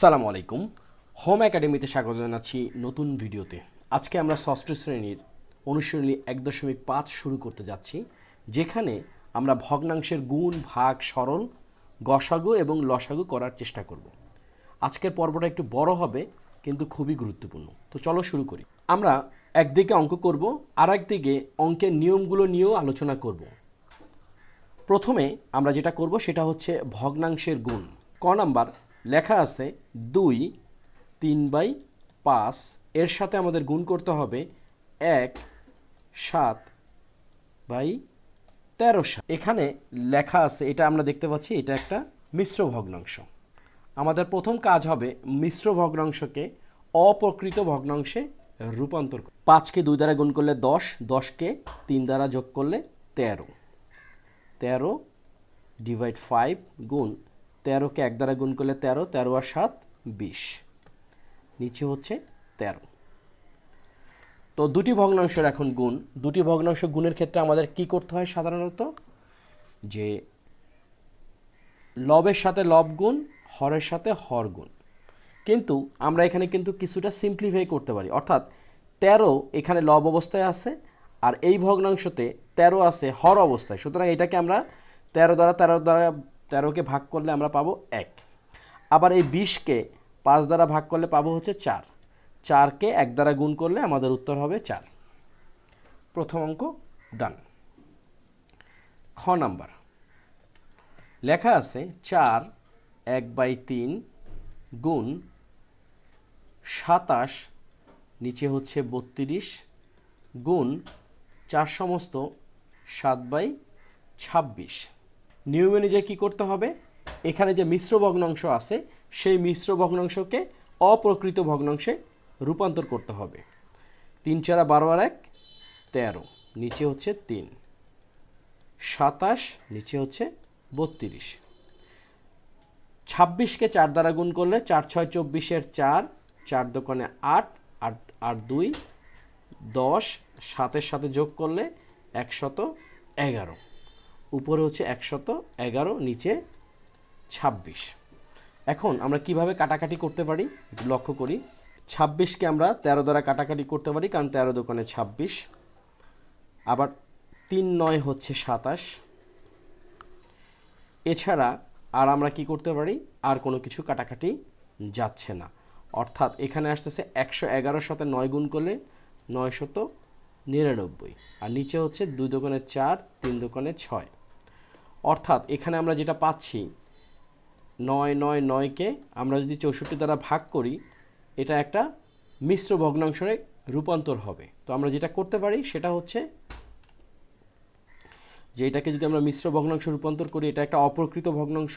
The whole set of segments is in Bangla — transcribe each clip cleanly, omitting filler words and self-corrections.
সালামু আলাইকুম। হোম একাডেমিতে স্বাগত জানাচ্ছি নতুন ভিডিওতে। আজকে আমরা ষষ্ঠ শ্রেণীর অনুশীলনী 1.5 শুরু করতে যাচ্ছি, যেখানে আমরা ভগ্নাংশের গুণ, ভাগ, সরল, গসাগু এবং লসাগু করার চেষ্টা করব। আজকের পর্বটা একটু বড় হবে কিন্তু খুবই গুরুত্বপূর্ণ। তো চলো শুরু করি। আমরা একদিকে অঙ্ক করব, আর একদিকে অঙ্কের নিয়মগুলো নিয়েও আলোচনা করব। প্রথমে আমরা যেটা করব সেটা হচ্ছে ভগ্নাংশের গুণ। ক নাম্বার লেখা আছে 2 3/5, এর সাথে আমাদের গুণ করতে হবে 1/7/13। এখানে লেখা আছে, এটা আমরা দেখতে পাচ্ছি এটা একটা মিশ্র ভগ্নাংশ। আমাদের প্রথম কাজ হবে মিশ্র ভগ্নাংশকে অপ্রকৃত ভগ্নাংশে রূপান্তর করা। 5কে 2 দ্বারা গুণ করলে 10, 10কে 3 দ্বারা যোগ করলে 13, 13 ডিভাইড 5 গুণ 13কে 1 দ্বারা গুণ করলে 13, 13 আর 7 20, নিচে হচ্ছে 13। তো দুটি ভগ্নাংশের এখন গুণ। দুটি ভগ্নাংশ গুণের ক্ষেত্রে আমাদের কি করতে হয় সাধারণত, যে লবের সাথে লব গুণ, হরের সাথে হর গুণ। কিন্তু আমরা এখানে কিন্তু কিছুটা সিম্পলিফাই করতে পারি, অর্থাৎ 13 এখানে লব অবস্থায় আছে আর এই ভগ্নাংশতে 13 আছে হর অবস্থায়। সুতরাং এটাকে আমরা 13 দ্বারা ভাগ করলে আমরা পাবো 1। আবার এই 20কে 5 দ্বারা ভাগ করলে পাবো হচ্ছে 4, 4কে 1 দ্বারা গুণ করলে আমাদের উত্তর হবে 4। প্রথম অঙ্ক ডান। খ নাম্বার লেখা আছে 4/1/3 গুণ 27, নিচে হচ্ছে 32 গুণ 4 সমস্ত 7/26। নিয়ম অনুযায়ী কী করতে হবে, এখানে যে মিশ্র ভগ্নাংশ আছে সেই মিশ্র ভগ্নাংশকে অপ্রকৃত ভগ্নাংশে রূপান্তর করতে হবে। 3 4 12 আর 1 13, নিচে হচ্ছে 3, 27 নিচে হচ্ছে 32। 26কে 4 দ্বারা গুণ করলে 4 6 24-এর 4, 4 দোকানে 8 আর 2 10, 7-এর সাথে যোগ করলে 111, উপরে হচ্ছে 111, নিচে 26। এখন আমরা কিভাবে কাটাকাটি করতে পারি একটু লক্ষ্য করি। 26কে আমরা 13 দ্বারা কাটাকাটি করতে পারি, কারণ 13 দোকানে 26। আবার 3 9 হচ্ছে 27। এছাড়া আর আমরা কি করতে পারি, আর কোনো কিছু কাটাকাটি যাচ্ছে না, অর্থাৎ এখানে আসতেছে 111-র সাথে 9 গুণ করলে 999, আর নিচে হচ্ছে 2 দোকানে 4, 3 দোকানে 6। অর্থাৎ এখানে আমরা যেটা পাচ্ছি 9 9 9কে আমরা যদি 64 দ্বারা ভাগ করি, এটা একটা মিশ্র ভগ্নাংশে রূপান্তর হবে। তো আমরা যেটা করতে পারি সেটা হচ্ছে যে এটাকে যদি আমরা মিশ্র ভগ্নাংশ রূপান্তর করি, এটা একটা অপ্রকৃত ভগ্নাংশ।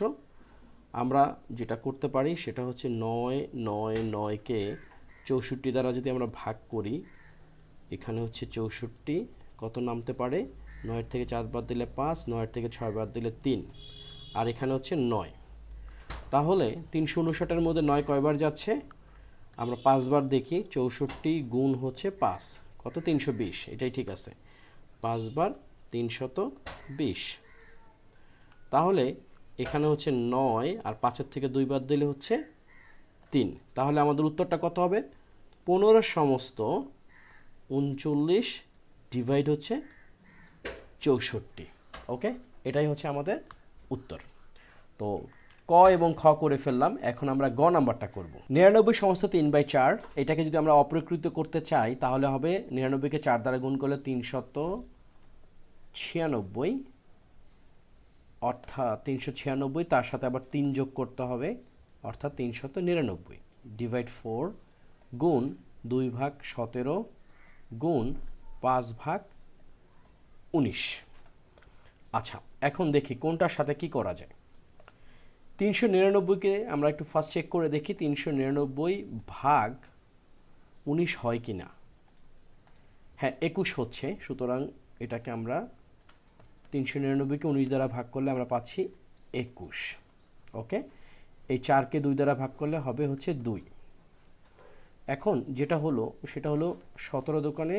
আমরা যেটা করতে পারি সেটা হচ্ছে 9 9 9কে 64 দ্বারা যদি আমরা ভাগ করি, এখানে হচ্ছে 64 কত নামতে পারে, 9-এর থেকে 4 বাদ দিলে 5, 9-এর থেকে 6 বাদ দিলে 3, আর এখানে হচ্ছে 9। তাহলে 359-এর মধ্যে 9 কয়বার যাচ্ছে, আমরা 5 বার দেখি। 64 গুণ হচ্ছে 5, কত 320, এটাই ঠিক আছে, 5 বার 320। তাহলে এখানে হচ্ছে 9 আর 5-এর থেকে 2 বাদ দিলে হচ্ছে 3। তাহলে আমাদের উত্তরটা কত হবে, 15 সমস্ত 39 ডিভাইড হচ্ছে 64। ওকে, এটাই হচ্ছে আমাদের উত্তর। তো ক এবং খ করে ফেললাম, এখন আমরা গ নাম্বারটা করব। 99 সমস্ত 3/4, এটাকে যদি আমরা অপ্রকৃত করতে চাই তাহলে হবে 99কে 4 দ্বারা গুণ করলে 396, অর্থাৎ 396, তার সাথে আবার 3 যোগ করতে হবে, অর্থাৎ 399 ডিভাইড 4 গুণ 2/17 গুণ 5/19। আচ্ছা, এখন দেখি কোনটার সাথে কি করা যায়। 399কে আমরা একটু ফার্স্ট চেক করে দেখি 399 ভাগ 19 হয় কি না। হ্যাঁ, 21 হচ্ছে। সুতরাং এটাকে আমরা 399কে 19 দ্বারা ভাগ করলে আমরা পাচ্ছি 21। ওকে, এই 4কে 2 দ্বারা ভাগ করলে হবে হচ্ছে 2। এখন যেটা হলো সেটা হলো 17 দোকানে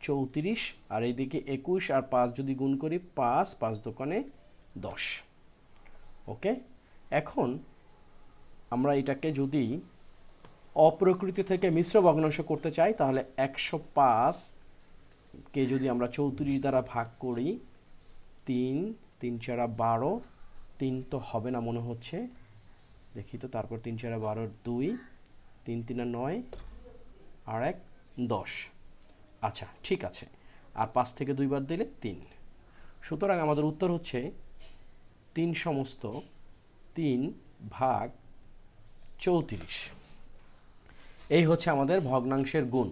34, আর এইদিকে 21 আর 5 যদি গুণ করি 5, 5 দোকানে 10। ওকে, এখন আমরা এটাকে যদি অপ্রকৃতি থেকে মিশ্র ভগ্নাংশ করতে চাই তাহলে 105কে যদি আমরা 34 দ্বারা ভাগ করি, 3 3 4 12, 3 তো হবে না মনে হচ্ছে, দেখি তো, তারপর 3 4 12 2, 3 3 9 আর 1 10। আচ্ছা ঠিক আছে, আর 5 থেকে 2 বাদ দিলে 3। সুতরাং আমাদের উত্তর হচ্ছে 3 সমস্ত 3 ভাগ 34। এই হচ্ছে আমাদের ভগ্নাংশের গুণ।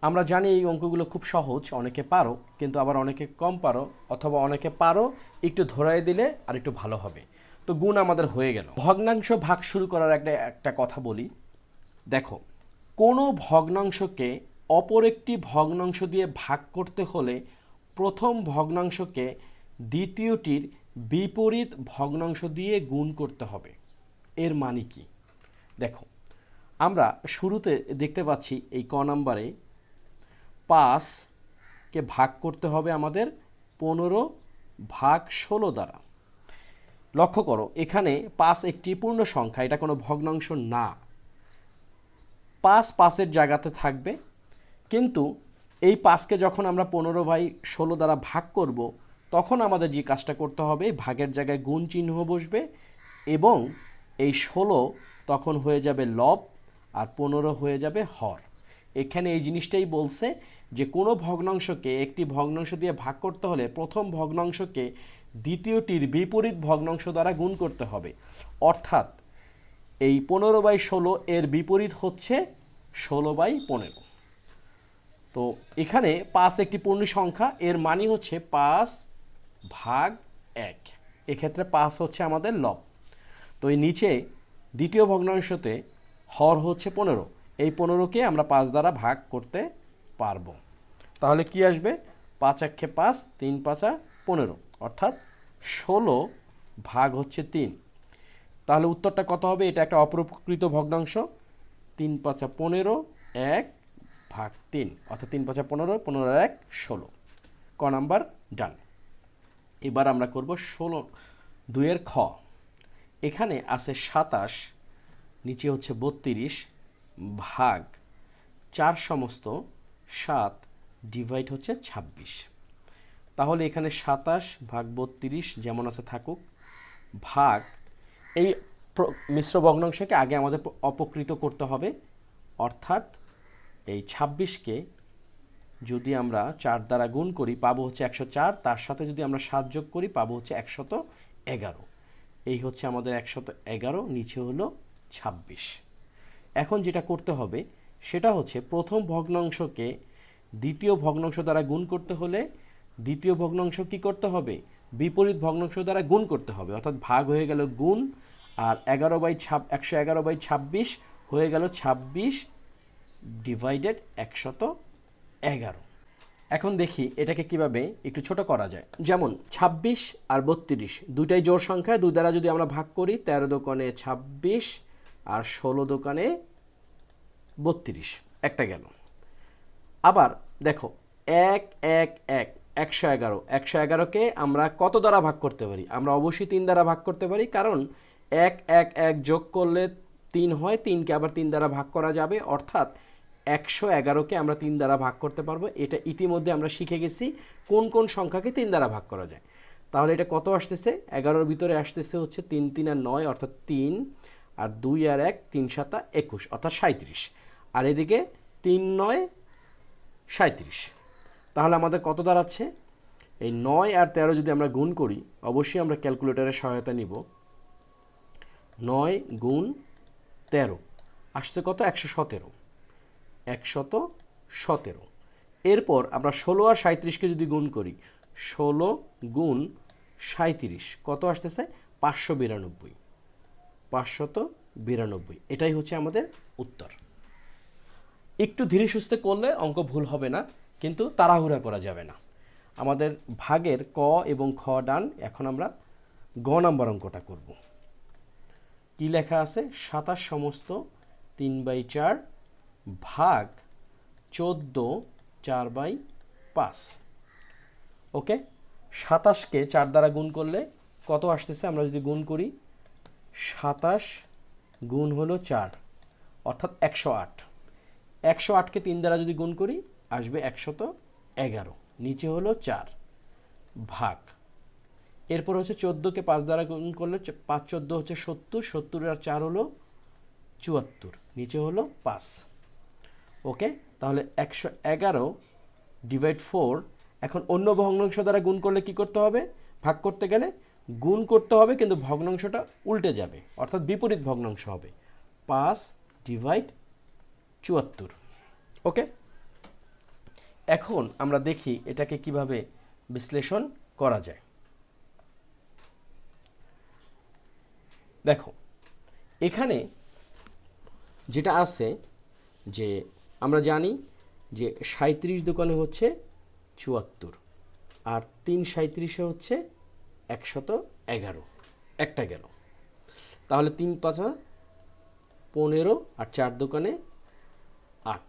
আমরা জানি এই অঙ্কগুলো খুব সহজ, অনেকে পারো, কিন্তু আবার অনেকে কম পারো, অথবা অনেকে পারো একটু ধরাই দিলে আর একটু ভালো হবে। তো গুণ আমাদের হয়ে গেল। ভগ্নাংশ ভাগ শুরু করার একটা কথা বলি। দেখো, কোনো ভগ্নাংশকে অপর একটি ভগ্নাংশ দিয়ে ভাগ করতে হলে প্রথম ভগ্নাংশকে দ্বিতীয়টির বিপরীত ভগ্নাংশ দিয়ে গুণ করতে হবে। এর মানে কি? দেখো, আমরা শুরুতে দেখতে পাচ্ছি এই ক নাম্বারে 5কে ভাগ করতে হবে আমাদের 15 ভাগ 16 দ্বারা। লক্ষ্য করো, এখানে 5 একটি পূর্ণ সংখ্যা, এটা কোনো ভগ্নাংশ না। 5 5-এর জায়গাতে থাকবে, কিন্তু এই 5কে যখন আমরা 15 বাই 16 দ্বারা ভাগ করব, তখন আমাদের যে কাজটা করতে হবে, ভাগের জায়গায় গুণ চিহ্ন বসবে এবং এই 16 তখন হয়ে যাবে লব আর 15 হয়ে যাবে হর। এখানে এই জিনিসটাই বলছে যে কোনো ভগ্নাংশকে একটি ভগ্নাংশ দিয়ে ভাগ করতে হলে প্রথম ভগ্নাংশকে দ্বিতীয়টির বিপরীত ভগ্নাংশ দ্বারা গুণ করতে হবে। অর্থাৎ এই 15/16 এর বিপরীত হচ্ছে 16/15। তো এখানে 5 একটি পূর্ণ সংখ্যা, এর মানে হচ্ছে 5 ভাগ 1। এক্ষেত্রে 5 হচ্ছে আমাদের লব। তো এই নিচে দ্বিতীয় ভগ্নাংশতে হর হচ্ছে 15, এই 15কে আমরা 5 দ্বারা ভাগ করতে পারবো। তাহলে কি আসবে? 5 1 5, 3 5 15, অর্থাৎ 16 ভাগ হচ্ছে 3। তাহলে উত্তরটা কত হবে? এটা একটা অপ্রকৃত ভগ্নাংশ। 3 5 15, 1 ভাগ 3, অর্থাৎ 3 5 15, 15 আর 1 16। ক নাম্বার ডান। এবার আমরা করব 2-এর খ। এখানে আছে 27, নিচে হচ্ছে 32 ভাগ 4 সমস্ত 7 ডিভাইড হচ্ছে 26। তাহলে এখানে 27 ভাগ 32 যেমন আছে থাকুক, ভাগ এই মিশ্র ভগ্নাংশকে আগে আমাদের অপকৃত করতে হবে। অর্থাৎ এই 26কে যদি আমরা 4 দ্বারা গুণ করি পাবো হচ্ছে 104, তার সাথে যদি আমরা 7 যোগ করি পাবো হচ্ছে 111। এই হচ্ছে আমাদের 111, নিচে হলো 26। এখন যেটা করতে হবে সেটা হচ্ছে প্রথম ভগ্নাংশকে দ্বিতীয় ভগ্নাংশ দ্বারা গুণ করতে হলে দ্বিতীয় ভগ্নাংশ কি করতে হবে? বিপরীত ভগ্নাংশ দ্বারা গুণ করতে হবে। অর্থাৎ ভাগ হয়ে গেল গুণ, আর 111/26 হয়ে গেল 26 ডিভাইডেড 111। এখন দেখি এটাকে কিভাবে একটু ছোট করা যায়। যেমন 26 আর 32 দুইটাই জোড় সংখ্যা, 2 দ্বারা যদি আমরা ভাগ করি 13 দোকানে 26 আর 16 দোকানে 32, একটা গেল। আবার দেখো 1 1 1 111, 111কে আমরা কত দ্বারা ভাগ করতে পারি? আমরা অবশ্যই 3 দ্বারা ভাগ করতে পারি, কারণ 1 1 1 যোগ করলে 3 হয়, 3কে আবার 3 দ্বারা ভাগ করা যাবে। অর্থাৎ 111কে আমরা 3 দ্বারা ভাগ করতে পারবো। এটা ইতিমধ্যে আমরা শিখে গেছি কোন কোন সংখ্যাকে 3 দ্বারা ভাগ করা যায়। তাহলে এটা কত আসতেছে? 11-র ভিতরে আসতেছে হচ্ছে 3 3 আর 9, অর্থাৎ 3, আর 2 আর 1 3 7 21, অর্থাৎ 37। আর এদিকে 3 9 37। তাহলে আমাদের কত দাঁড়াচ্ছে? এই 9 আর 13 যদি আমরা গুণ করি, অবশ্যই আমরা ক্যালকুলেটরের সহায়তা নিব। 9 গুণ 13 আসছে কত? 117। 117। এরপর আমরা 16 আর 37কে যদি গুণ করি, 16 গুণ 37 কত আসতেছে? 592। 592, এটাই হচ্ছে আমাদের উত্তর। একটু ধীরে সুস্থে করলে অঙ্ক ভুল হবে না, কিন্তু তাড়াহুড়া করা যাবে না। আমাদের ভাগের ক এবং খ ডান। এখন আমরা গ নাম্বার অঙ্কটা করব। কি লেখা আছে? 27 সমস্ত 3/4 ভাগ 14 4/5। ওকে, 27কে 4 দ্বারা গুণ করলে কত আসতেছে? আমরা যদি গুণ করি 27 গুণ হলো 4, অর্থাৎ 108। 108কে 3 দ্বারা যদি গুণ করি আসবে 111, নিচে হলো 4 ভাগ, এরপর হচ্ছে 14কে 5 দ্বারা গুণ করলে 5 14 হচ্ছে 70, 70 আর 4 হলো 74, নিচে হলো 5। ওকে, তাহলে 111 ডিভাইড 4। এখন অন্য ভগ্নাংশ দ্বারা গুণ করলে কি করতে হবে? ভাগ করতে গেলে গুণ করতে হবে, কিন্তু ভগ্নাংশটা উল্টে যাবে, অর্থাৎ বিপরীত ভগ্নাংশ হবে। 5 ডিভাইড 74। ওকে, এখন আমরা দেখি এটাকে কিভাবে বিশ্লেষণ করা যায়। দেখো এখানে যেটা আছে যে আমরা জানি যে 37 দোকানে হচ্ছে 74, আর 3 37-এ হচ্ছে 111, একটা গেল। তাহলে 3 5 15 আর 4 দোকানে 8।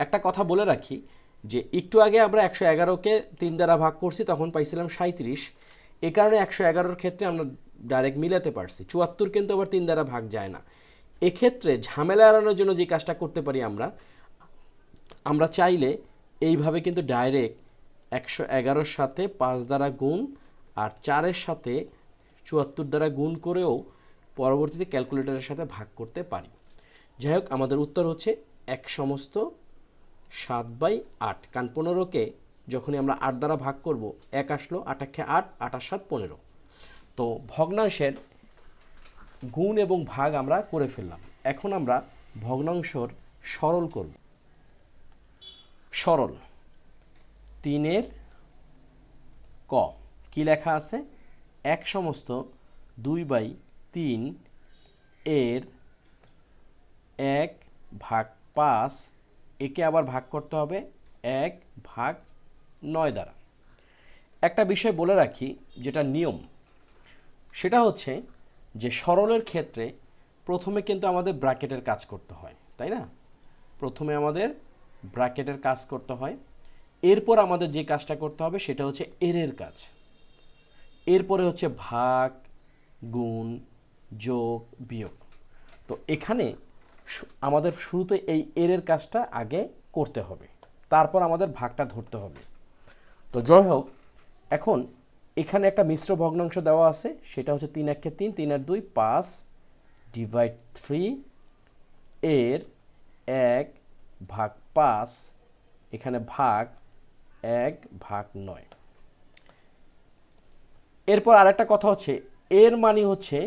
একটা কথা বলে রাখি যে একটু আগে আমরা 111কে 3 দ্বারা ভাগ করছি, তখন পাইছিলাম 37। এ কারণে 111-র ক্ষেত্রে আমরা ডাইরেক্ট মিলাতে পারছি। 74 কিন্তু আবার 3 দ্বারা ভাগ যায় না। এক্ষেত্রে ঝামেলা এড়ানোর জন্য যে কাজটা করতে পারি আমরা চাইলে এইভাবে কিন্তু ডাইরেক্ট 111-র সাথে 5 দ্বারা গুণ আর 4-এর সাথে 74 দ্বারা গুণ করেও পরবর্তীতে ক্যালকুলেটরের সাথে ভাগ করতে পারি। যাই হোক, আমাদের উত্তর হচ্ছে 1/7/8, কারণ 15কে যখনই আমরা 8 দ্বারা ভাগ করব 1 আসলো, 8 একে 8, 8 আর 7 15। তো ভগ্নাংশের গুণ এবং ভাগ আমরা করে ফেললাম। এখন আমরা ভগ্নাংশর সরল করব। সরল 3-এর ক কি লেখা আছে? 1/2/3 এর 1/5, একে আবার ভাগ করতে হবে 1/9 দ্বারা। একটা বিষয় বলে রাখি, যেটা নিয়ম, সেটা হচ্ছে যে সরলের ক্ষেত্রে প্রথমে কিন্তু আমাদের ব্র্যাকেটের কাজ করতে হয়, তাই না? প্রথমে আমাদের ব্র্যাকেটের কাজ করতে হয়, এরপর আমাদের যে কাজটা করতে হবে সেটা হচ্ছে এর কাজ। এরপরে হচ্ছে ভাগ, গুণ, যোগ, বিয়োগ। তো এখানে আমাদের শুরুতে এই এর কাজটা আগে করতে হবে, তারপর আমাদের ভাগটা ধরতে হবে। তো যাই হোক, এখন এখানে একটা মিশ্র ভগ্নাংশ দেওয়া আছে, সেটা হচ্ছে 3 1 3, 3 আর 2 5 ডিভাইড 3 এর 1/5, এখানে ভাগ 1/9। এরপর আরেকটা কথা হচ্ছে, এর মানে হচ্ছে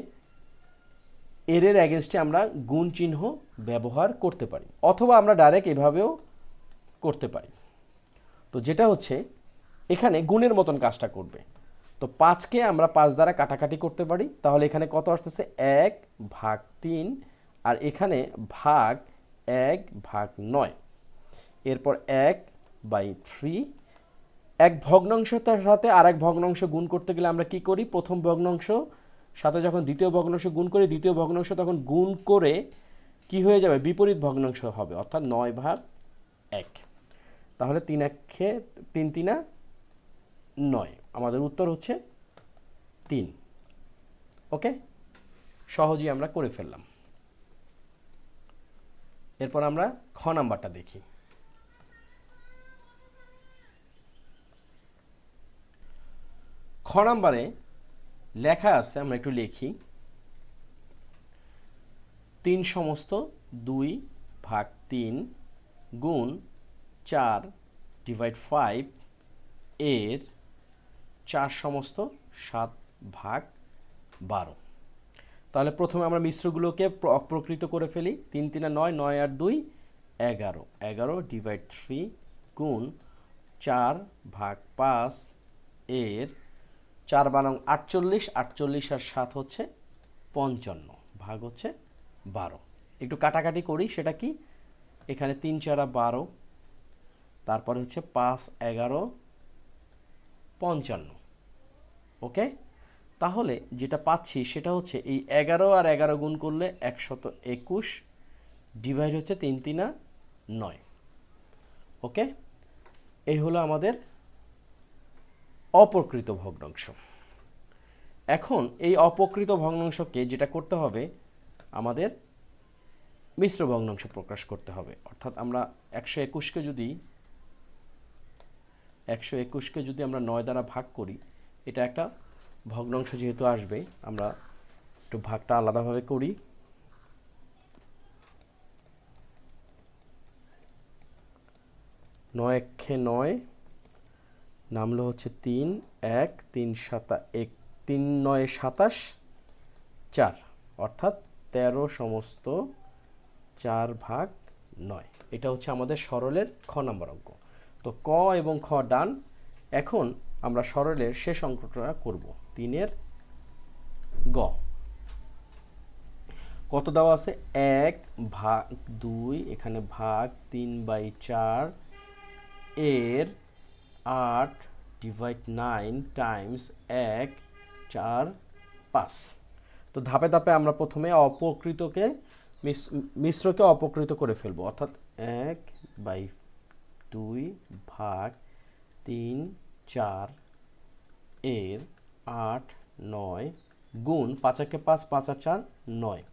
এর এগেনস্টে আমরা গুণ চিহ্ন ব্যবহার করতে পারি, অথবা আমরা ডাইরেক্ট এভাবেও করতে পারি। তো যেটা হচ্ছে এখানে গুণের মতন কাজটা করবে। তো 5কে আমরা 5 দ্বারা কাটাকাটি করতে পারি, তাহলে এখানে কত আসতেছে? 1/3, আর এখানে ভাগ 1/9। এরপর 1/3। এক ভগ্নাংশটার সাথে আরেক ভগ্নাংশ গুণ করতে গেলে আমরা কি করি? প্রথম ভগ্নাংশ সাথে যখন দ্বিতীয় ভগ্নাংশ গুণ করি, দ্বিতীয় ভগ্নাংশ তখন গুণ করে কি হয়ে যাবে? বিপরীত ভগ্নাংশ হবে, অর্থাৎ 9/1। তাহলে 3 1 3 3 9, আমাদের উত্তর হচ্ছে 3। ওকে, সহজেই আমরা করে ফেললাম। এরপর আমরা খ নাম্বারটা দেখি। খ নাম্বারে লেখা আছে, আমরা একটু লিখি, 3/2/3 গুণ 4/5 এর 4/7/12। তাহলে প্রথমে আমরা মিশ্রগুলোকে অপ্রকৃত করে ফেলি। 3 3 9, 9 আর 2 11, 11 ডিভাইড 3 গুণ 4/5 এর 4 বানাং 48, 48 আর 7 হচ্ছে 55, ভাগ হচ্ছে 12। একটু কাটাকাটি করি, সেটা কি? এখানে 3 4 12, তারপরে হচ্ছে 5 11 55। ওকে, তাহলে যেটা পাচ্ছি সেটা হচ্ছে এই 11 আর 11 গুণ করলে 121, ডিভাইড হচ্ছে 3 3 9। ওকে, এই হলো আমাদের অপ্রকৃত ভগ্নাংশ। এখন এই অপ্রকৃত ভগ্নাংশকে যেটা করতে হবে, আমাদের মিশ্র ভগ্নাংশ প্রকাশ করতে হবে। অর্থাৎ আমরা 121কে যদি আমরা 9 দ্বারা ভাগ করি, এটা একটা ভগ্নাংশ যেহেতু আসবে, আমরা একটু ভাগটা আলাদাভাবে করি। 9 একে 9, নামলো হচ্ছে 3, 1, 3 9 27, 4, অর্থাৎ 13 সমস্ত 4/9। এটা হচ্ছে আমাদের সরলের খ নাম্বার অঙ্ক। তো ক এবং খ ডান। এখন আমরা সরলের শেষ অঙ্কটা করব, 3-এর গ। কত দেওয়া আছে? 1/2, এখানে ভাগ 3/4 এর 8 ডিভাইড 9 টাইমস 1, 4, 5। তো ধাপে ধাপে আমরা প্রথমে অপকৃতকে মিশ্রকে অপকৃত করে ফেলবো। অর্থাৎ 1/2 ভাগ 3, 4 এর 8, 9 গুণ 5 একে 5, 5 আর 4 9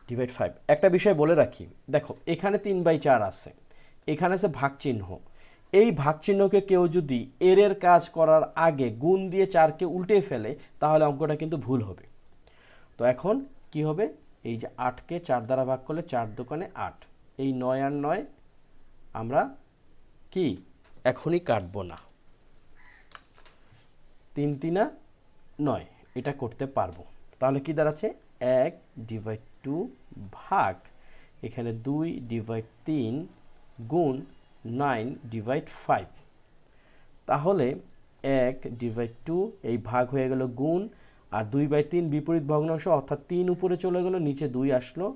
ডিভাইড 5। একটা বিষয় বলে রাখি, দেখো এখানে 3/4 আছে, এখানে আছে ভাগ চিহ্ন। এই ভাগ চিহ্নকে কেউ যদি এর কাজ করার আগে গুণ দিয়ে 4কে উল্টে ফেলে, তাহলে অঙ্কটা কিন্তু ভুল হবে। তো এখন কি হবে? এই যে 8কে 4 দ্বারা ভাগ করলে 4 দোকানে 8, এই 9 আর 9 আমরা কি এখনই কাটবো না, 3 9 এটা করতে পারবো। তাহলে কি দাঁড়াচ্ছে? 1/2 ভাগ এখানে 2/3 গুণ 9/5। তাহলে 1/2 এই ভাগ হয়ে গেল গুণ, আর 2/3 বিপরীত ভগ্নাংশ, অর্থাৎ 3 উপরে চলে গেল, নিচে 2 আসলো,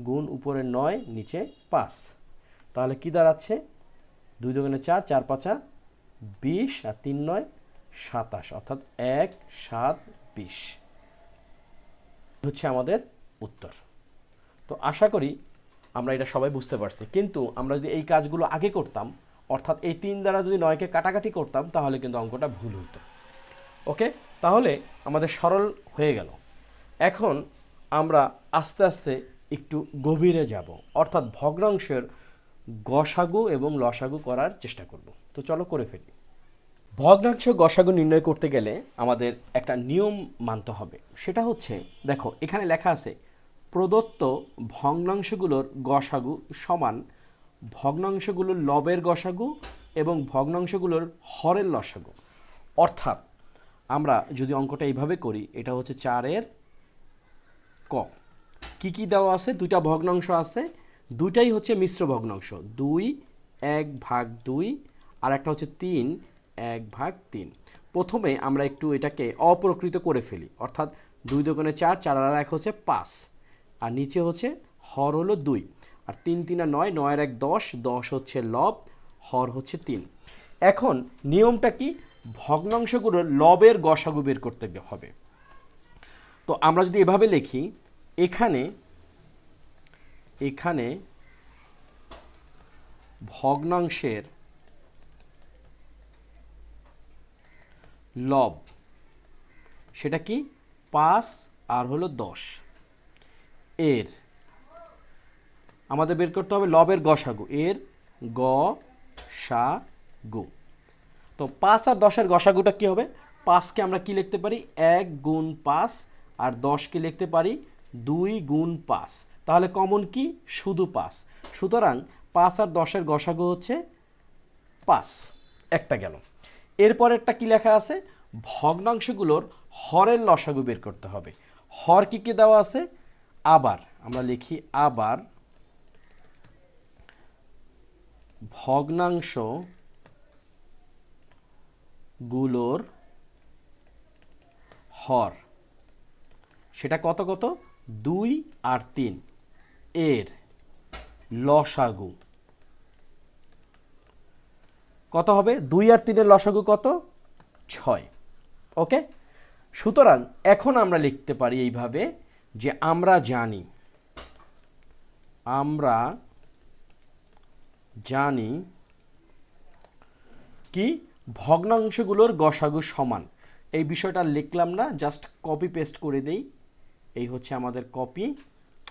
গুণ উপরে 9 নিচে 5। তাহলে কি দাঁড়াচ্ছে? 2 দোকানে 4, 4 5 20 আর 3 9 27, অর্থাৎ 1 7 20 হচ্ছে আমাদের উত্তর। তো আশা করি আমরা এটা সবাই বুঝতে পারছি। কিন্তু আমরা যদি এই কাজগুলো আগে করতাম, অর্থাৎ এই 3 দ্বারা যদি 9কে কাটাকাটি করতাম, তাহলে কিন্তু অঙ্কটা ভুল হতো। ওকে, তাহলে আমাদের সরল হয়ে গেল। এখন আমরা আস্তে আস্তে একটু গভীরে যাব, অর্থাৎ ভগ্নাংশের গসাগু এবং লসাগু করার চেষ্টা করব। তো চলো করে ফেলি। ভগ্নাংশ গসাগু নির্ণয় করতে গেলে আমাদের একটা নিয়ম মানতে হবে। সেটা হচ্ছে, দেখো এখানে লেখা আছে প্রদত্ত ভগ্নাংশগুলোর গসাগু সমান ভগ্নাংশগুলোর লবের গসাগু এবং ভগ্নাংশগুলোর হরের লসাগু। অর্থাৎ আমরা যদি অঙ্কটা এইভাবে করি, এটা হচ্ছে 4-এর ক। কি কি দেওয়া আছে? দুইটা ভগ্নাংশ আছে, দুইটাই হচ্ছে মিশ্র ভগ্নাংশ, 2 1/2 আর একটা হচ্ছে 3 1/3। প্রথমে আমরা একটু এটাকে অপ্রকৃত করে ফেলি, অর্থাৎ 2 দোকানে 4, 4 আর 1 হচ্ছে 5, আর নিচে হচ্ছে হর হলো 2, আর 3 3 আর 9, 9 আর 1 10, 10 হচ্ছে লব, হর হচ্ছে 3। এখন নিয়মটা কি? ভগ্নাংশগুলোর লবের গসাগু বের করতে হবে। তো আমরা যদি এভাবে লিখি, এখানে ভগ্নাংশের লব সেটা কি? 5 আর হলো 10। এর আমাদের বের করতে হবে লবের গসাগু, এর গসাগু। তো 5 আর 10-এর গসাগুটা কি হবে? 5কে আমরা কি লিখতে পারি? 1 গুণ 5, আর 10কে লিখতে পারি 2 গুণ 5। তাহলে কমন কি? শুধু 5। সুতরাং 5 আর 10-এর গসাগু হচ্ছে 5, একটা গেল। এরপরেরটা কি লেখা আছে? ভগ্নাংশগুলোর হরের লসাগু বের করতে হবে। হর কি কি দেওয়া আছে? আবার আমরা লিখি, আবার ভগ্নাংশ গুলোর হর সেটা কত কত? 2 আর 3 এর লসাগু কত হবে? 2 আর 3 এর লসাগু কত? 6। ওকে, সুতরাং এখন আমরা লিখতে পারি এইভাবে যে আমরা জানি কি ভগ্নাংশগুলোর গসাগু সমান। এই বিষয়টা লিখলাম না, জাস্ট কপি পেস্ট করে দেই। এই হচ্ছে আমাদের কপি,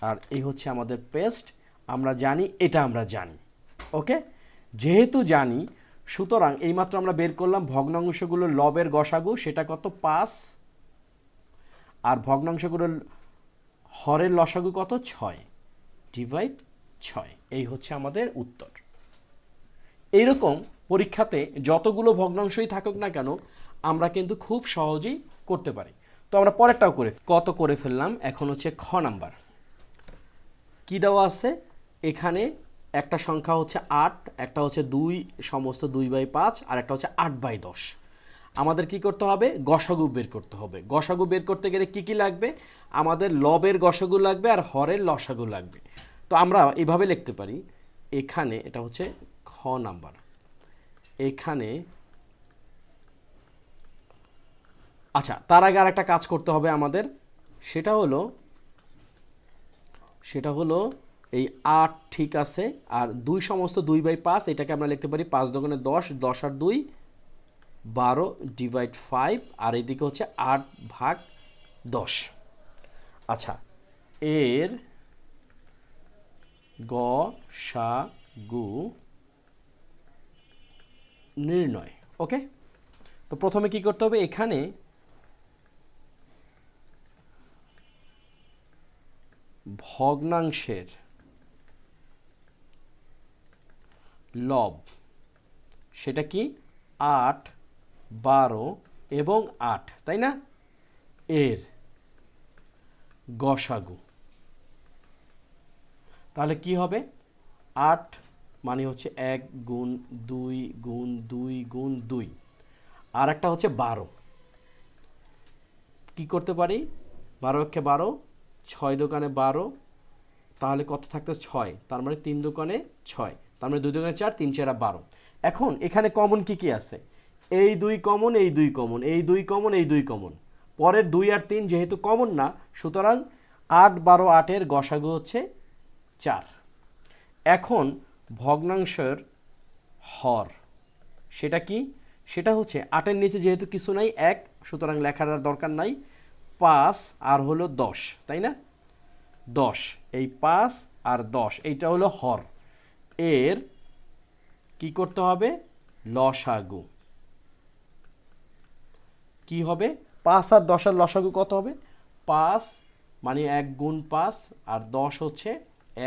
আর এই হচ্ছে আমাদের পেস্ট। আমরা জানি, এটা আমরা জানি। ওকে, যেহেতু জানি, সুতরাং এইমাত্র আমরা বের করলাম ভগ্নাংশগুলোর লবের গসাগু, সেটা কত 5, আর ভগ্নাংশগুলোর হরের লসাগু কত 6, ডিভাইড 6। এই হচ্ছে আমাদের উত্তর। এইরকম পরীক্ষাতে যতগুলো ভগ্নাংশই থাকুক না কেন আমরা কিন্তু খুব সহজেই করতে পারি। তো আমরা পরেরটাও কত করে ফেললাম। এখন হচ্ছে খ নাম্বার। কি দেওয়া আছে এখানে? একটা সংখ্যা হচ্ছে 8, একটা হচ্ছে 2 সমস্ত 2/5, আর একটা হচ্ছে 8/10। আমাদের কি করতে হবে? গসাগু বের করতে হবে। গসাগু বের করতে গেলে কি কি লাগবে? আমাদের লবের গসাগু লাগবে আর হরের লসাগু লাগবে। তো আমরা এইভাবে লিখতে পারি, এখানে এটা হচ্ছে খ নাম্বার। এখানে আচ্ছা, তার আগে আর একটা কাজ করতে হবে আমাদের, সেটা হলো এই 8 ঠিক আছে, আর 2 সমস্ত 2/5, এটাকে আমরা লিখতে পারি 5 দোকানে 10, 10 আর 2 12, ডিভাইড 5, আর এদিকে হচ্ছে 8/10। আচ্ছা, এর গসাগু নির্ণয়। ওকে, তো প্রথমে কি করতে হবে? এখানে ভগ্নাংশের লব, সেটা কি 8, 12 এবং 8, তাই না? এর গসাগু তাহলে কি হবে? 8 মানে হচ্ছে 1 গুণ 2 গুণ 2 গুণ 2, আর একটা হচ্ছে 12। কি করতে পারি? 12 একে 12, 6 দোকানে 12, তাহলে কত থাকতে 6, তার মানে 3 দোকানে 6, তার মানে 2 দোকানে 4, 3 4 12। এখন এখানে কমন কি কি আছে? এই 2 কমন, এই 2 কমন, এই 2 কমন, এই 2 কমন। পরের 2 আর 3 যেহেতু কমন না, সুতরাং 8, 12, 8 এর গসাগু হচ্ছে 4। এখন ভগ্নাংশের হর, সেটা কি? সেটা হচ্ছে 8 এর নিচে যেহেতু কিছু নাই 1, সুতরাং লেখার আর দরকার নাই। 5 আর হলো 10, তাই না? 10, এই 5 আর 10 এইটা হলো হর। এর কি করতে হবে? লসাগু কি হবে? 5 আর 10 এর লসাগু কত হবে? 5 মানে 1 গুণ 5, আর 10 হচ্ছে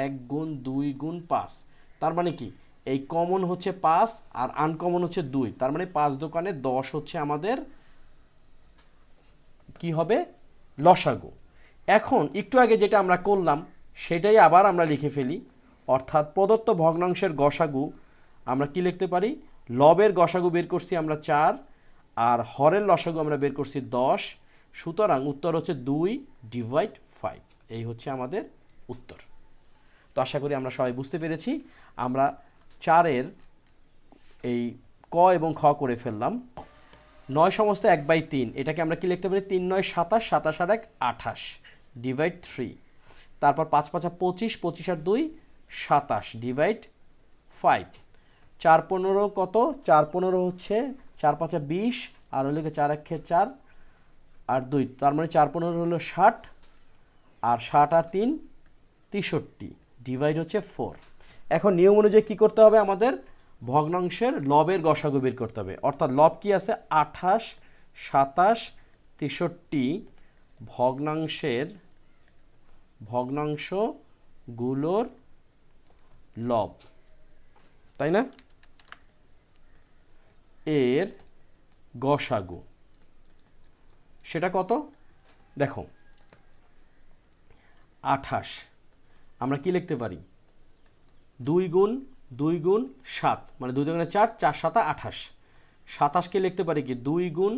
1 গুণ 2 গুণ 5। তার মানে কি? এই কমন হচ্ছে 5 আর আনকমন হচ্ছে 2, তার মানে 5 দোকানে 10 হচ্ছে আমাদের কি হবে? লসাগু। এখন একটু আগে যেটা আমরা করলাম সেটাই আবার আমরা লিখে ফেলি, অর্থাৎ প্রদত্ত ভগ্নাংশের গসাগু আমরা কি লিখতে পারি? লবের গসাগু বের করছি আমরা 4, আর হরের লসাগু আমরা বের করছি 10, সুতরাং উত্তর হচ্ছে 2 ডিভাইড 5। এই হচ্ছে আমাদের উত্তর। তো আশা করি আমরা সবাই বুঝতে পেরেছি। আমরা 4-এর এই ক এবং খ করে ফেললাম। 9 সমস্ত 1/3, এটাকে আমরা কি লিখতে পারি? 3 9 27, 27 আর 1 28, ডিভাইড 3। তারপর 5 5 25, 25 আর 2 27, ডিভাইড 5। 4 15 কত? 4 15 হচ্ছে 4 5 20, আর হলো 4 1 4 আর 2, তার মানে 4 15 হলো 60, আর 60 আর 3 63, ডিভাইড হচ্ছে 4। এখন নিয়ম অনুযায়ী কী করতে হবে? আমাদের ভগ্নাংশের লবের গসাগু বের করতে হবে। অর্থাৎ লব কি আছে? 28, 27, 63 ভগ্নাংশগুলোর লব, তাই না? এর গসাগু সেটা কত? দেখো, 28 আমরা কি লিখতে পারি? 2 গুণ 2 গুণ 7, মানে 2 দোকানে 4, 4 7 28। 27কে লিখতে পারি কি? 2 গুণ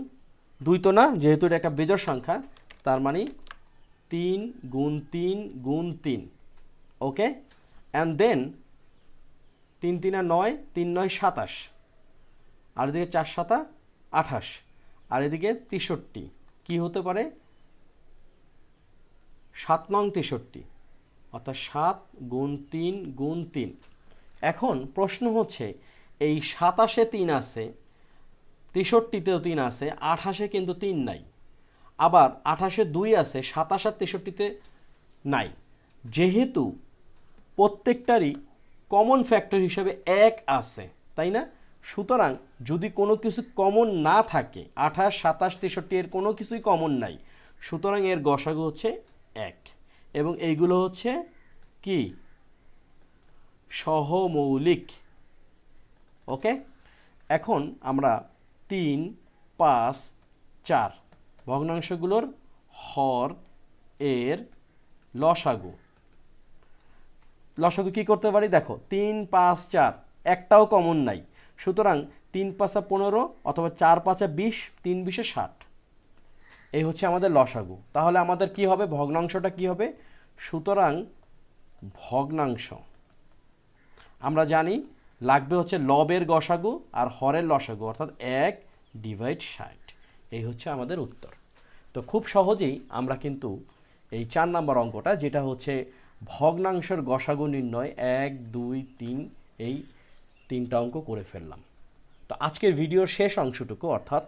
2 তো না, যেহেতু এটা একটা বেজোড় সংখ্যা, তার মানে 3 গুণ 3 গুণ 3। ওকে, অ্যান্ড দেন 3 3 9, 3 9 27, আর এদিকে 4 7 28, আর এদিকে 63। কি হতে পারে? 7 নং 63, অর্থাৎ 7 গুণ 3 গুণ 3। এখন প্রশ্ন হচ্ছে, এই 27-এ 3 আছে, 63-তেও 3 আছে, 28-এ কিন্তু 3 নাই। আবার 28-এ 2 আছে, 27 আর 63-তে নাই। যেহেতু প্রত্যেকটারই কমন ফ্যাক্টর হিসেবে 1 আছে, তাই না? সুতরাং যদি কোনো কিছু কমন না থাকে, 28, 27, 63 এর কোনো কিছুই কমন নাই, সুতরাং এর গসাগু হচ্ছে 1 এবং এইগুলো হচ্ছে কি সহমৌলিক। ওকে, এখন আমরা 3, 5, 4 ভগ্নাংশগুলোর হর এর লসাগু কি করতে পারি? দেখো 3, 5, 4 একটাও কমন নাই, সুতরাং 3 5 15 অথবা 4 5 20, 3 20 60, এই হচ্ছে আমাদের লসাগু। তাহলে আমাদের কি হবে? ভগ্নাংশটা কি হবে? সুতরাং ভগ্নাংশ আমরা জানি লাগবে হচ্ছে লবের গসাগু আর হরের লসাগু, অর্থাৎ 1/60। এই হচ্ছে আমাদের উত্তর। তো খুব সহজেই আমরা কিন্তু এই 4 নম্বর অঙ্কটা, যেটা হচ্ছে ভগ্নাংশের গসাগু নির্ণয় 1 2 3, এই 3টা অঙ্ক করে ফেললাম। তো আজকের ভিডিওর শেষ অংশটুকু অর্থাৎ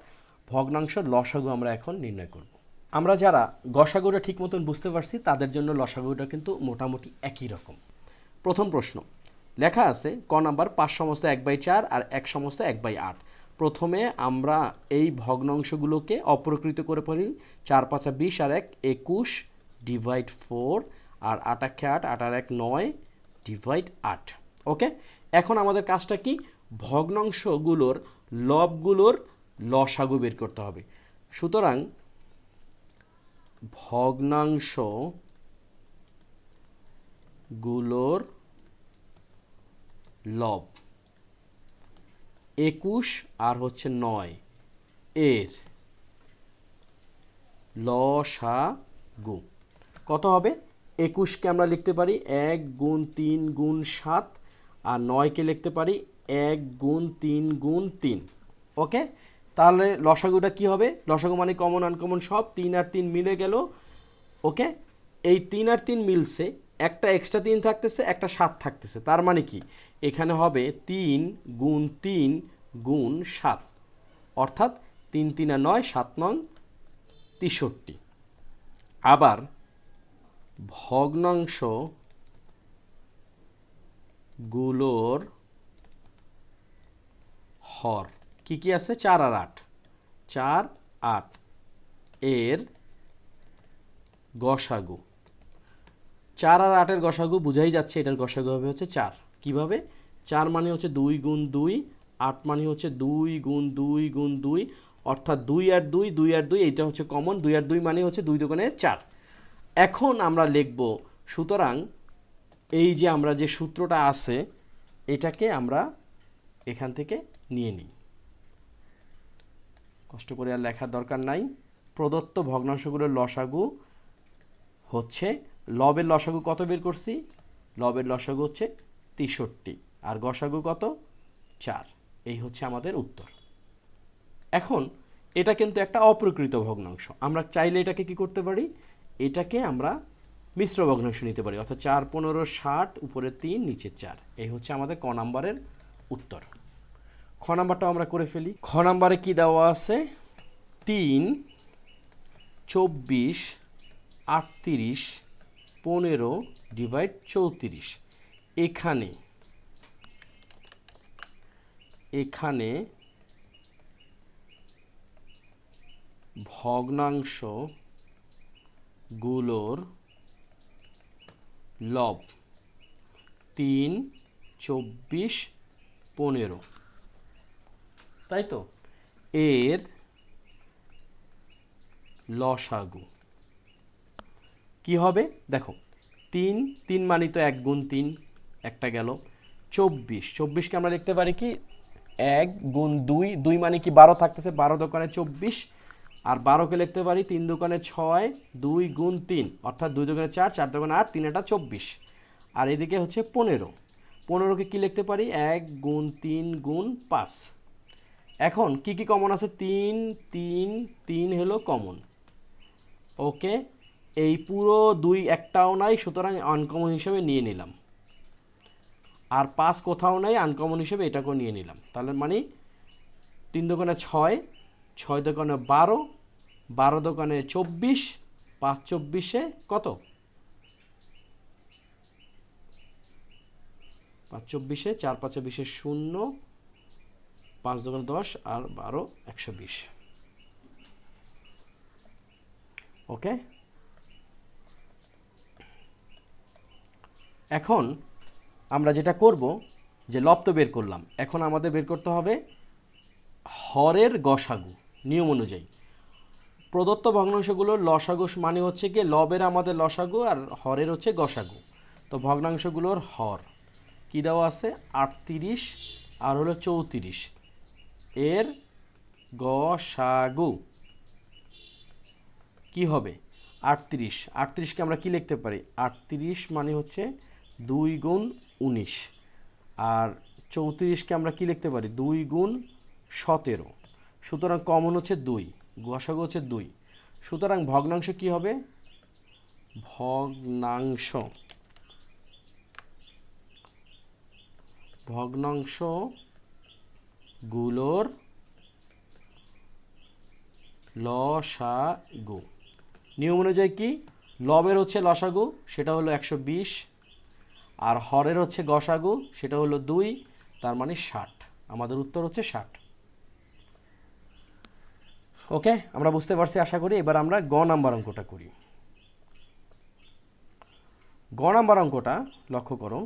ভগ্নাংশের লসাগু আমরা এখন নির্ণয় করব। আমরা যারা গসাগুটা ঠিক মতন বুঝতে পারছি তাদের জন্য লসাগুটা কিন্তু মোটামুটি একই রকম। প্রথম প্রশ্ন লেখা আছে ক নাম্বার 5 সমস্ত 1/4 আর 1 সমস্ত 1/8। প্রথমে আমরা এই ভগ্নাংশগুলোকে অপ্রকৃত করে ফেলি। 4 5 20 আর 1 21 ডিভাইড 4 আর 8 8 8 8 আর 1 9 ডিভাইড 8। ওকে, এখন আমাদের কাজটা কি? ভগ্নাংশগুলোর লবগুলোর লসাগু বের করতে হবে। সুতরাং ভগ্নাংশগুলোর লব 21 আর হচ্ছে 9 এর লসাগু কত হবে? 21কে আমরা লিখতে পারি 1 গুণ 3 গুণ 7 আর 9কে লিখতে পারি 1 গুণ 3 গুণ 3। ওকে, তাহলে লসাগুটা কি হবে? লসাগু মানে কমন আনকমন সব, 3 আর 3 মিলে গেল। ওকে, এই 3 আর 3 মিলছে, একটা এক্সট্রা 3 থাকতেছে, একটা 7 থাকতেছে, তার মানে কি এখানে হবে 3 গুণ 3 গুণ 7, অর্থাৎ 3 3 আর 9, 7 9 63। আবার ভগ্নাংশগুলোর হর কি কি আছে? 4 আর 8, 4 8 এর গসাগু। 4 আর 8 এর গসাগু বুঝাই যাচ্ছে, এটার গসাগু হবে হচ্ছে 4। কিভাবে? 4 মানে হচ্ছে 2 গুণ 2, 8 মানে হচ্ছে 2 গুণ 2 গুণ 2, অর্থাৎ 2 আর 2 2 আর 2, এইটা হচ্ছে কমন। 2 আর 2 মানে হচ্ছে 2 দোকানে 4। এখন আমরা লিখব, সুতরাং এই যে আমরা যে সূত্রটা আছে এটাকে আমরা এখান থেকে নিয়ে নিই, কষ্ট করে আর লেখার দরকার নাই। প্রদত্ত ভগ্নাংশগুলোর লসাগু হচ্ছে, লবের লসাগু কত বের করছি? লবের লসাগু হচ্ছে 63 আর গসাগু কত? 4। এই হচ্ছে আমাদের উত্তর। এখন এটা কিন্তু একটা অপ্রকৃত ভগ্নাংশ, আমরা চাইলে এটাকে কি করতে পারি? এটাকে আমরা মিশ্র ভগ্নাংশ নিতে পারি, অর্থাৎ 4 15 60, উপরে 3 নিচে 4। এই হচ্ছে আমাদের ক নাম্বারের উত্তর। খ নাম্বারটাও আমরা করে ফেলি। খ নাম্বারে কি দেওয়া আছে? 3 24 38 15 ডিভাইড 34। এখানে ভগ্নাংশগুলোর লব 3 24 15, তাই তো? এর লসাগু কি হবে? দেখো 3 3 মানে তো 1 গুণ 3, একটা গেল। 24, 24কে আমরা লিখতে পারি কি 1 গুণ 2, 2 মানে কি 12 থাকতেছে, 12 দোকানে 24, আর 12কে লিখতে পারি 3 দোকানে 6, 2 গুণ 3, অর্থাৎ 2 দোকানে 4, 4 দোকানে 8, 3 এটা 24, আর এদিকে হচ্ছে 15। 15কে কি লিখতে পারি? 1 গুণ 3 গুণ 5। এখন কি কি কমন আছে? 3 3 3 হলো কমন। ওকে, এই পুরো 2 একটাও নাই, সুতরাং আনকমন হিসেবে নিয়ে নিলাম। আর 5 কোথাও নাই, আনকমন হিসেবে এটাকেও নিয়ে নিলাম। তাহলে মানে 3 দোকানে 6, 6 দোকানে 12, 12 দোকানে 24, 5 24 কত? 5 24, 4 5 20 শূন্য, 5 2 10 আর 12 120। ওকে, এখন আমরা যেটা করব যে লব তো বের করলাম, এখন আমাদের বের করতে হবে হরের গসাগু। নিয়ম অনুযায়ী প্রদত্ত ভগ্নাংশগুলোর লসাগু মানে হচ্ছে কি লবের আমাদের লসাগু আর হরের হচ্ছে গসাগু। তো ভগ্নাংশগুলোর হর কি দেওয়া আছে 38 আর হলো 34, এর গসাগু কি হবে 38। 38কে আমরা কি লিখতে পারি 38 মানে হচ্ছে 2 গুণ 19, আর 34কে আমরা কি লিখতে পারি 2 গুণ 17। সুতরাং কমন হচ্ছে 2, গসাগু হচ্ছে 2। সুতরাং ভগ্নাংশ কি হবে ভগ্নাংশ ভগ্নাংশগুলোর লসাগু। নিয়ম অনুযায়ী কি লবের হচ্ছে লসাগু সেটা হলো 120, আর হরের হচ্ছে গসাগু সেটা হলো 2, তার মানে 60। আমাদের উত্তর হচ্ছে 60। ওকে, আমরা বুঝতে পারছি আশা করি। এবার আমরা গ নাম্বার অঙ্কটা করি। গ নাম্বার অঙ্কটা লক্ষ্য করো,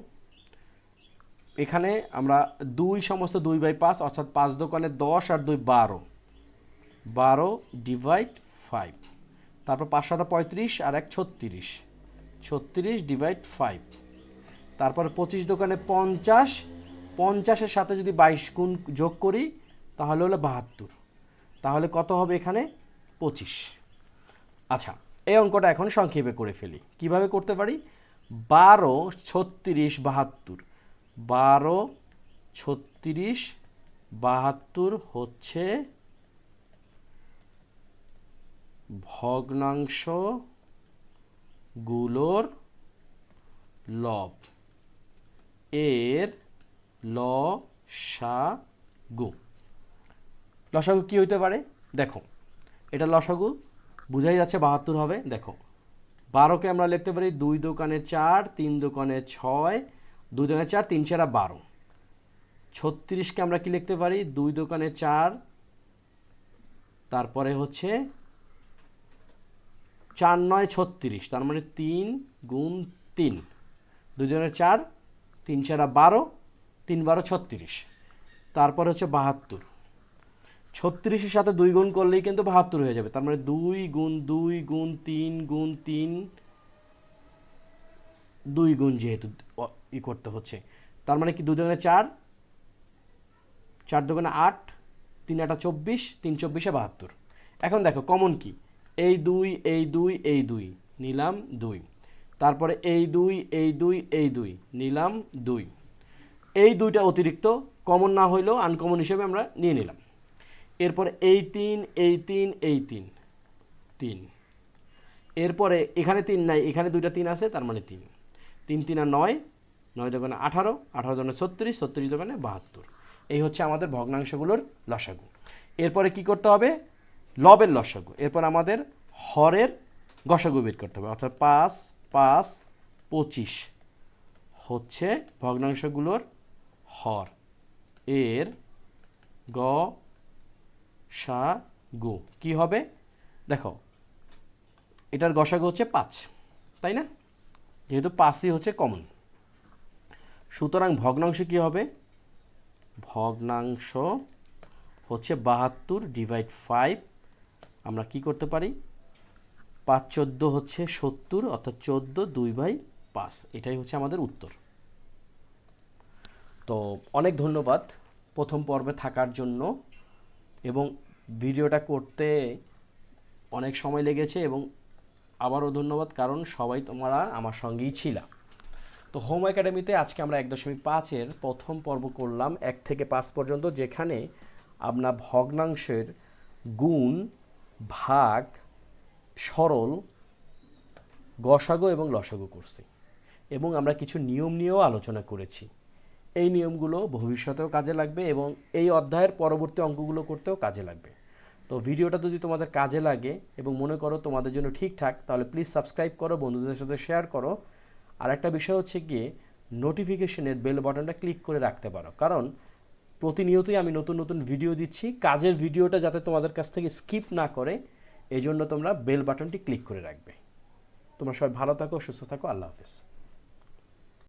এখানে আমরা 2 সমস্ত 2/5 অর্থাৎ 5 দোকানে 10 আর 2 12, 12 ডিভাইড 5, তারপর 5 7 35 আর 1 36, 36 ডিভাইড 5, তারপর 25 দোকানে 50, 50-এর সাথে যদি 22 গুণ যোগ করি তাহলে হলো 72, তাহলে কত হবে এখানে 25। আচ্ছা, এই অঙ্কটা এখন সংক্ষেপে করে ফেলি। কিভাবে করতে পারি 12 36 72, 12 36 72 হচ্ছে ভগ্নাংশগুলোর লব, এর লসাগু। লসাগু কি হইতে পারে দেখো, এটা লসাগু বুঝাই যাচ্ছে 72 হবে। দেখো 12কে আমরা লিখতে পারি 2 দোকানে 4, 3 দোকানে 6, 2 দোকানে 4, 3 4 12। 36কে আমরা কি লিখতে পারি 2 দোকানে 4, তারপরে হচ্ছে 4 9 36, তার মানে 3 গুণ 3, 2 দোকানে 4, 3 4 12, 3 12 36, তারপরে হচ্ছে 72। 36-এর সাথে 2 গুণ করলেই কিন্তু 72 হয়ে যাবে, তার মানে 2 গুণ 2 গুণ 3 গুণ 3, 2 গুণ যেহেতু ই করতে হচ্ছে, তার মানে কি 2 দোকানে 4, 4 দোকানে 8, 3 8 24, 3 24 72। এখন দেখো কমন কি এই 2 এই 2 এই 2 নিলাম 2, তারপরে এই 2 এই 2 এই 2 নিলাম 2, এই দুইটা অতিরিক্ত কমন না হইলেও আনকমন হিসেবে আমরা নিয়ে নিলাম। এরপরে এই 3 এই 3 এই 3 3, এরপরে এখানে 3 নাই, এখানে দুইটা 3 আছে, তার মানে 3 3 3 আর 9, 9 দোকানে 18, 18 দোকানে 36, 36 দোকানে 72। এই হচ্ছে আমাদের ভগ্নাংশগুলোর লসাগু। এরপরে কি করতে হবে লবের লসাগু, এরপর আমাদের হরের গসাগু বের করতে হবে, অর্থাৎ 5 5 25 হচ্ছে ভগ্নাংশগুলোর হর, এর গসাগু কি হবে দেখো, এটার গসাগু হচ্ছে 5, তাই না, যেহেতু 5ই হচ্ছে কমন। সুতরাং ভগ্নাংশ কি হবে ভগ্নাংশ হচ্ছে 72 ডিভাইড 5, আমরা কি করতে পারি 5 14 হচ্ছে 70, অর্থাৎ 14 2/5, এটাই হচ্ছে আমাদের উত্তর। তো অনেক ধন্যবাদ প্রথম পর্বে থাকার জন্য, এবং ভিডিওটা করতে অনেক সময় লেগেছে, এবং আবারও ধন্যবাদ কারণ সবাই তোমরা আমার সঙ্গেই ছিলা। তো হোম একাডেমিতে আজকে আমরা 1.5-এর প্রথম পর্ব করলাম 1 থেকে 5 পর্যন্ত, যেখানে আমরা ভগ্নাংশের গুণ, ভাগ, সরল, গসাগু এবং লসাগু করছি, এবং আমরা কিছু নিয়ম নিয়েও আলোচনা করেছি। এই নিয়মগুলো ভবিষ্যতেও কাজে লাগবে এবং এই অধ্যায়ের পরবর্তী অঙ্কগুলো করতেও কাজে লাগবে। তো ভিডিওটা যদি তোমাদের কাজে লাগে এবং মনে করো তোমাদের জন্য ঠিকঠাক, তাহলে প্লিজ সাবস্ক্রাইব করো, বন্ধুদের সাথে শেয়ার করো। আর একটা বিষয় হচ্ছে গিয়ে নোটিফিকেশনের বেল বাটনটা ক্লিক করে রাখতে পারো, কারণ প্রতিনিয়তই আমি নতুন নতুন ভিডিও দিচ্ছি, কাজের ভিডিওটা যাতে তোমাদের কাছ থেকে স্কিপ না করে এই জন্য তোমরা বেল বাটনটি ক্লিক করে রাখবে। তোমরা সবাই ভালো থাকো, সুস্থ থাকো, আল্লাহ হাফেজ।